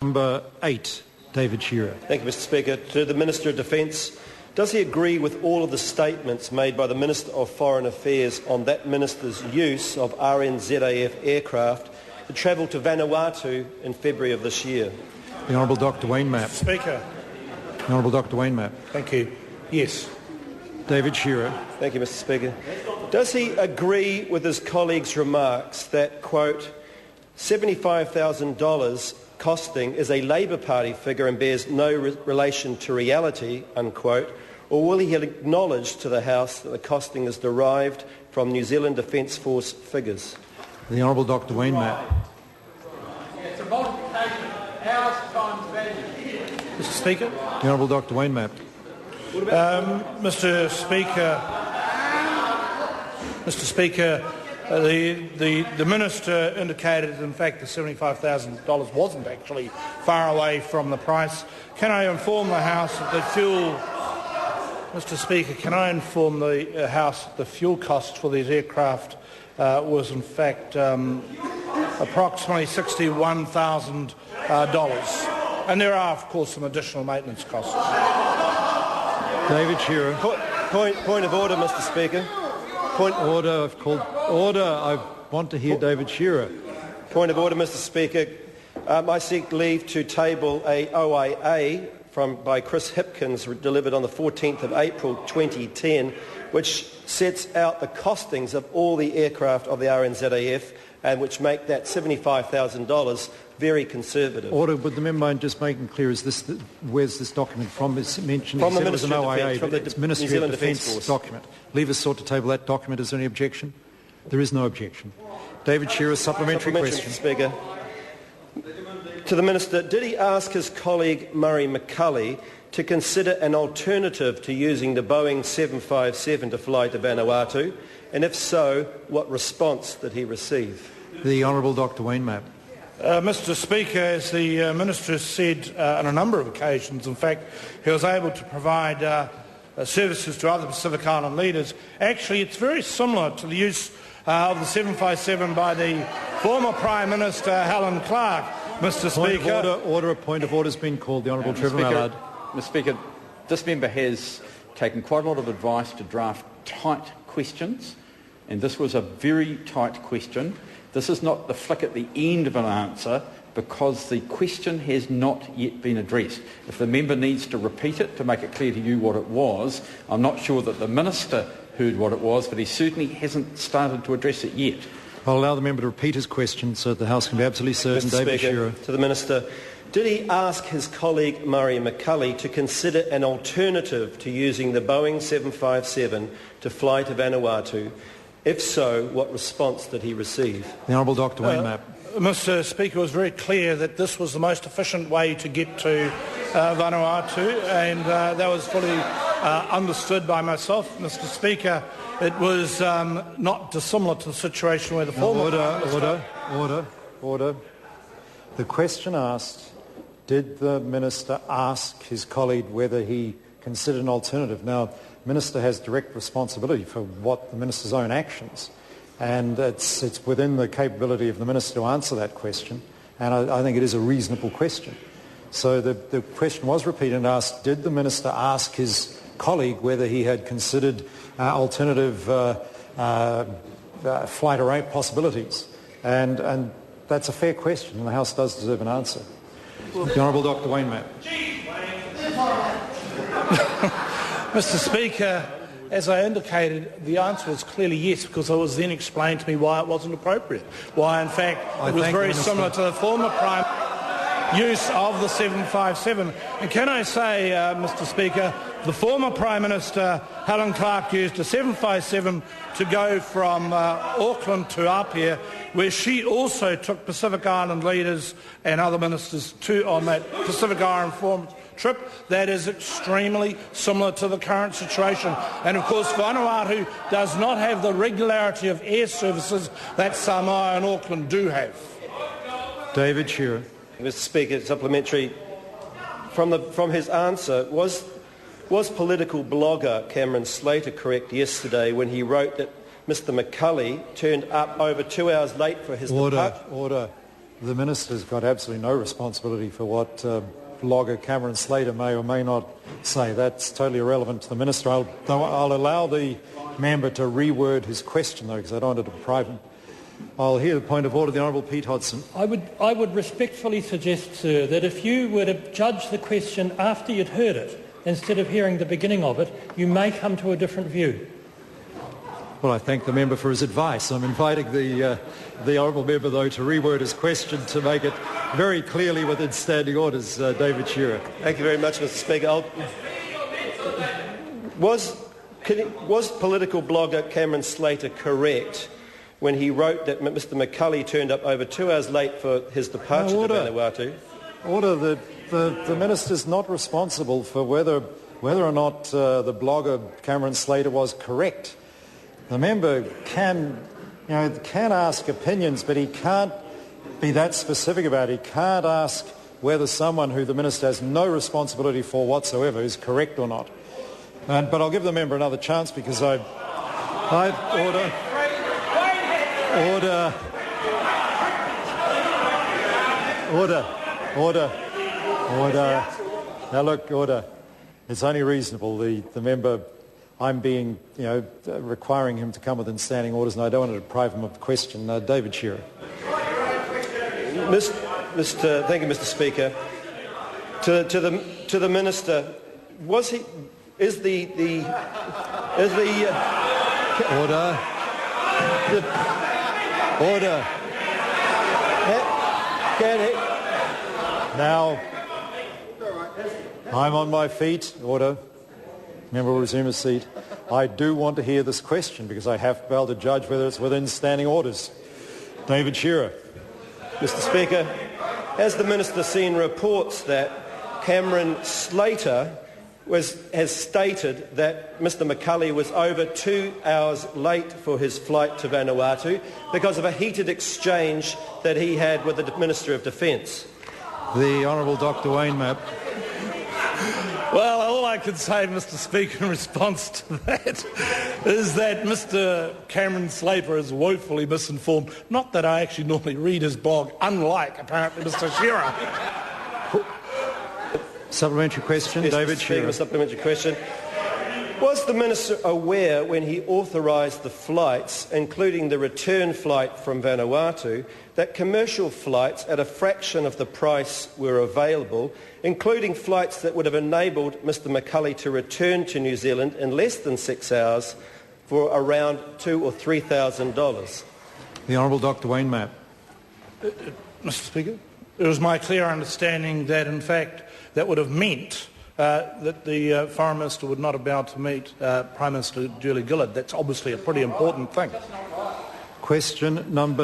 Number 8, David Shearer. Thank you, Mr Speaker. To the Minister of Defence, does he agree with all of the statements made by the Minister of Foreign Affairs on that Minister's use of RNZAF aircraft to travel to Vanuatu in February of this year? The Honourable Dr Wayne Mapp. Speaker. The Honourable Dr Wayne Mapp. Thank you. Yes. David Shearer. Thank you, Mr Speaker. Does he agree with his colleague's remarks that, quote, $75,000 costing is a Labour Party figure and bears no relation to reality, unquote, or will he acknowledge to the House that the costing is derived from New Zealand Defence Force figures? The Honourable Dr Wayne Mapp. It's a multiplication of hours times value. Mr Speaker. The Honourable Dr Wayne Mapp. Mr Speaker, the Minister indicated, in fact, the $75,000 wasn't actually far away from the price. Can I inform the House that the fuel... Mr Speaker, can I inform the House that the fuel cost for these aircraft was, in fact, approximately $61,000. And there are, of course, some additional maintenance costs. David Shearer. Point of order, Mr Speaker. Order. I've called order. I want to hear David Shearer. Point of order, Mr Speaker. I seek leave to table a OIA by Chris Hipkins, delivered on the 14th of April 2010, which sets out the costings of all the aircraft of the RNZAF and which make that $75,000 very conservative. Order. Would the member mind just making clear, where's this document from? It's mentioned from the it was an OIA, from it's Ministry of Defence document. Leave us sought to table that document. Is there any objection? There is no objection. David Shearer, supplementary question. Mr Speaker. To the Minister, did he ask his colleague Murray McCulley to consider an alternative to using the Boeing 757 to fly to Vanuatu? And if so, what response did he receive? The Honourable Dr Wayne Mapp. Mr Speaker, as the Minister has said on a number of occasions, in fact, he was able to provide services to other Pacific Island leaders. Actually, it's very similar to the use of the 757 by the former Prime Minister Helen Clark, Mr Speaker. Order. A point of order has been called. The Honourable Trevor Mallard. Mr Speaker, this member has taken quite a lot of advice to draft tight questions, and this was a very tight question. This is not the flick at the end of an answer because the question has not yet been addressed. If the member needs to repeat it to make it clear to you what it was, I'm not sure that the Minister heard what it was, but he certainly hasn't started to address it yet. I'll allow the member to repeat his question so that the House can be absolutely certain. Mr. David Speaker, Shearer. To the Minister, did he ask his colleague Murray McCulley to consider an alternative to using the Boeing 757 to fly to Vanuatu? If so, what response did he receive? The Honourable Dr Wayne Mapp. Mr Speaker, it was very clear that this was the most efficient way to get to Vanuatu, and that was fully understood by myself. Mr Speaker, it was not dissimilar to the situation where the former... Order. The question asked, did the Minister ask his colleague whether he considered an alternative? Now, the Minister has direct responsibility for what the Minister's own actions, and it's within the capability of the Minister to answer that question, and I think it is a reasonable question. So the question was repeated and asked, did the Minister ask his colleague whether he had considered alternative flight array possibilities? And that's a fair question, and the House does deserve an answer. The Honourable Dr Wayne Mapp. Mr Speaker, as I indicated, the answer was clearly yes, because it was then explained to me why it wasn't appropriate. Why, in fact, it was very similar to the former Prime use of the 757. And can I say, Mr Speaker, the former Prime Minister, Helen Clark, used a 757 to go from Auckland to Apia, where she also took Pacific Island leaders and other ministers on that Pacific Island Forum trip. That is extremely similar to the current situation. And of course, Vanuatu does not have the regularity of air services that Samoa and Auckland do have. David Shearer. Mr Speaker, supplementary. From his answer, was political blogger Cameron Slater correct yesterday when he wrote that Mr McCulley turned up over 2 hours late for his departure? The Minister's got absolutely no responsibility for what blogger Cameron Slater may or may not say. That's totally irrelevant to the Minister. I'll allow the member to reword his question, though, because I don't want to deprive him. I'll hear the point of order. The Honourable Pete Hodson. I would respectfully suggest, sir, that if you were to judge the question after you'd heard it, instead of hearing the beginning of it, you may come to a different view. Well, I thank the member for his advice. I'm inviting the honourable member, though, to reword his question to make it very clearly within standing orders. David Shearer. Thank you very much, Mr. Speaker. Was political blogger Cameron Slater correct when he wrote that Mr. McCulley turned up over 2 hours late for his departure to Vanuatu? Order. The Minister's not responsible for whether or not the blogger Cameron Slater was correct. The member can ask opinions, but he can't be that specific about it. He can't ask whether someone who the Minister has no responsibility for whatsoever is correct or not. But I'll give the member another chance because Order. Now look, order. It's only reasonable. The member, I'm being, requiring him to come within standing orders, and I don't want to deprive him of the question. David Shearer. Thank you, Mr. Speaker. To the Minister, Order. Now, I'm on my feet. Order. Member will resume his seat. I do want to hear this question because I have to be able to judge whether it's within standing orders. David Shearer. Mr. Speaker, has the Minister seen reports that Cameron Slater has stated that Mr. McCulley was over 2 hours late for his flight to Vanuatu because of a heated exchange that he had with the Minister of Defence? The Honourable Dr. Wayne Mapp. Well, all I can say, Mr. Speaker, in response to that is that Mr. Cameron Slater is woefully misinformed. Not that I actually normally read his blog, unlike, apparently, Mr. Shearer. Supplementary question, yes, David Shearer. Supplementary question. Was the Minister aware when he authorised the flights, including the return flight from Vanuatu, that commercial flights at a fraction of the price were available, including flights that would have enabled Mr. McCulley to return to New Zealand in less than 6 hours for around $2,000 or $3,000? The Honourable Dr. Wayne Mapp. Mr. Speaker, it was my clear understanding that, in fact, that would have meant that the Foreign Minister would not have been able to meet Prime Minister Julie Gillard. That's obviously a pretty important thing. Question number